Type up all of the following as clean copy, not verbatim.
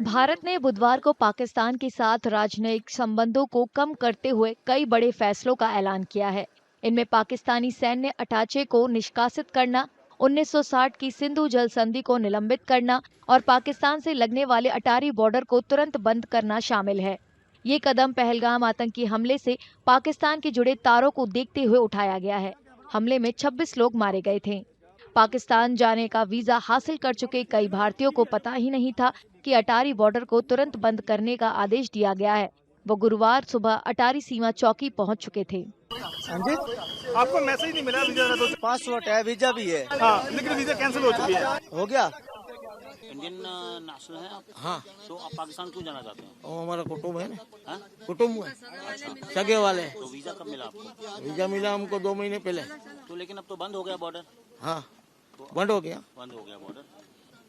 भारत ने बुधवार को पाकिस्तान के साथ राजनयिक संबंधों को कम करते हुए कई बड़े फैसलों का ऐलान किया है। इनमें पाकिस्तानी सैन्य अटाचे को निष्कासित करना, 1960 की सिंधु जल संधि को निलंबित करना और पाकिस्तान से लगने वाले अटारी बॉर्डर को तुरंत बंद करना शामिल है। ये कदम पहलगाम आतंकी हमले से पाकिस्तान के जुड़े तारों को देखते हुए उठाया गया है। हमले में 26 लोग मारे गए थे। पाकिस्तान जाने का वीजा हासिल कर चुके कई भारतीयों को पता ही नहीं था कि अटारी बॉर्डर को तुरंत बंद करने का आदेश दिया गया है। वो गुरुवार सुबह अटारी सीमा चौकी पहुंच चुके थे। हाँ जी, आपको मैसेज नहीं मिला वीजा का? तो पासपोर्ट है, वीजा भी है। हाँ, लेकिन वीजा कैंसिल हो चुकी है। हो गया। इंडियन नेशनल है आप? हाँ। तो आप पाकिस्तान क्यों जाना चाहते हैं? वो हमारा कुटुंब है ना। हाँ? कुटुंब है। अच्छा, सगे वाले। तो वीजा कब मिला आपको? वीजा मिला हमको 2 महीने पहले। तो लेकिन अब तो बंद हो गया बॉर्डर। हाँ, बंद हो गया। बंद हो गया बॉर्डर,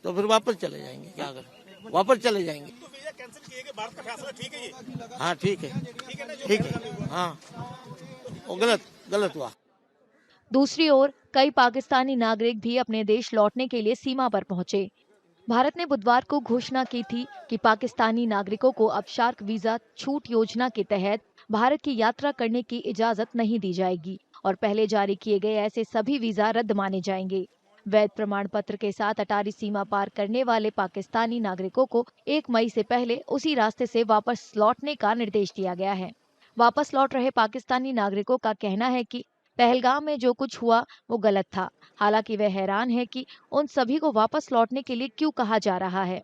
तो फिर वापस चले जाएंगे, क्या करें, वापस चले जाएंगे। तो वीजा कैंसिल किए गए, भारत का फैसला ठीक है ये? हाँ ठीक है, ठीक है। हाँ, वो गलत हुआ। दूसरी ओर कई पाकिस्तानी नागरिक भी अपने देश लौटने के लिए सीमा पर पहुंचे। भारत ने बुधवार को घोषणा की थी कि पाकिस्तानी नागरिकों को अब शार्क वीजा छूट योजना के तहत भारत की यात्रा करने की इजाजत नहीं दी जाएगी और पहले जारी किए गए ऐसे सभी वीजा रद्द माने जाएंगे। वैध प्रमाण पत्र के साथ अटारी सीमा पार करने वाले पाकिस्तानी नागरिकों को 1 मई से पहले उसी रास्ते से वापस लौटने का निर्देश दिया गया है। वापस लौट रहे पाकिस्तानी नागरिकों का कहना है कि पहलगाम में जो कुछ हुआ वो गलत था। हालांकि वे हैरान है कि उन सभी को वापस लौटने के लिए क्यों कहा जा रहा है।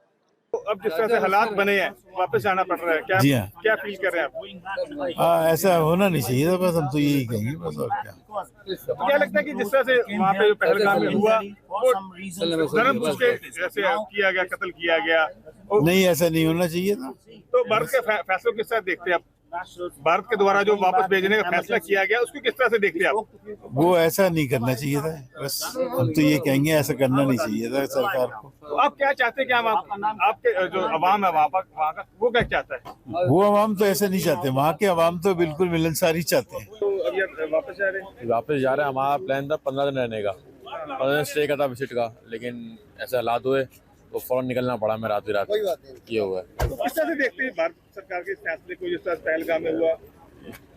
तो अब जिस तरह से हालात बने हैं, वापस जाना पड़ रहा है, क्या जी हाँ। क्या फील कर रहे हैं आप? ऐसा होना नहीं चाहिए था, बस हम तो यही कहेंगे, बस और क्या। तो क्या लगता है कि जिस तरह से वहाँ पे पहलगाम में हुआ, वो जानबूझ के जैसे किया गया, कत्ल किया गया? नहीं, ऐसा नहीं होना चाहिए था। तो भारत के फैसलों किस तरह देखते हैं आप? भारत के द्वारा जो वापस भेजने का फैसला किया गया, उसको किस तरह से देखते हैं आप? वो ऐसा नहीं करना चाहिए था, बस हम तो ये कहेंगे, ऐसा करना नहीं चाहिए था सरकार को। तो आप क्या चाहते हैं कि हम आपके जो अवाम है वहाँ का, वो क्या चाहता है? वो अवाम तो ऐसा नहीं चाहते, वहाँ के अवाम तो बिल्कुल मिलनसारी चाहते हैं। तो अब ये वापस जा रहे हैं? वापस जा रहे हैं। हमारा प्लान था 15 दिन रहने का, 15 दिन स्टे का था, विजिट का, लेकिन ऐसे हालात हुए तो फौरन निकलना पड़ा। मैं रात ये हुआ है। तो किस तरह से देखते हैं भारत सरकार के इस फैसले को, जिस तरह पहलगाम में हुआ?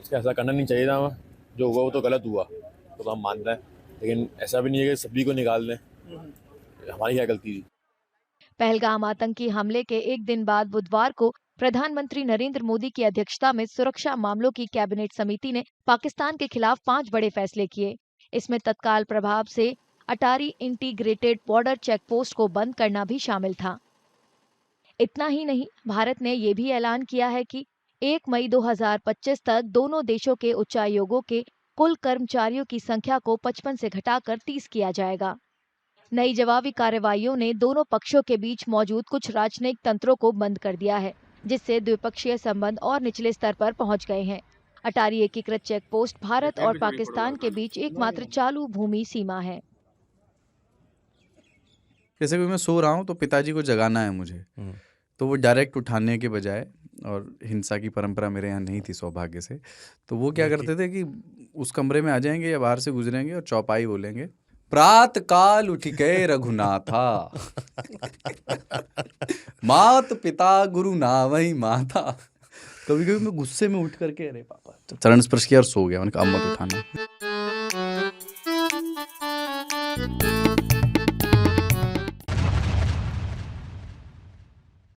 इसका ऐसा करना नहीं चाहिए था हमें। जो हुआ वो तो गलत हुआ, तो हम मानते हैं, लेकिन ऐसा भी नहीं है कि सभी को निकाल दें। हमारी क्या गलती थी? पहलगाम आतंकी हमले के एक दिन बाद बुधवार को प्रधानमंत्री नरेंद्र मोदी की अध्यक्षता में सुरक्षा मामलों की कैबिनेट समिति ने पाकिस्तान के खिलाफ 5 बड़े फैसले किए। इसमें तत्काल प्रभाव से अटारी इंटीग्रेटेड बॉर्डर चेक पोस्ट को बंद करना भी शामिल था। इतना ही नहीं, भारत ने ये भी ऐलान किया है कि 1 मई 2025 तक दोनों देशों के उच्चायोगों के कुल कर्मचारियों की संख्या को 55 से घटाकर 30 किया जाएगा। नई जवाबी कार्रवाइयों ने दोनों पक्षों के बीच मौजूद कुछ राजनयिक तंत्रों को बंद कर दिया है, जिससे द्विपक्षीय संबंध और निचले स्तर पर पहुंच गए हैं। अटारी एकीकृत चेक पोस्ट भारत और पाकिस्तान के बीच एकमात्र चालू भूमि सीमा है। जैसे कि मैं सो रहा हूँ तो पिताजी को जगाना है मुझे, तो वो डायरेक्ट उठाने के बजाय, और हिंसा की परंपरा मेरे यहाँ नहीं थी सौभाग्य से, तो वो क्या करते थे कि उस कमरे में आ जाएंगे या बाहर से गुजरेंगे और चौपाई बोलेंगे, प्रात काल उठ गए रघुनाथा मात पिता गुरु नावई माता। कभी कभी मैं गुस्से में उठ करके, अरे पापा, चरण स्पर्श किया और सो गया। मैंने कहा अब मत उठाना।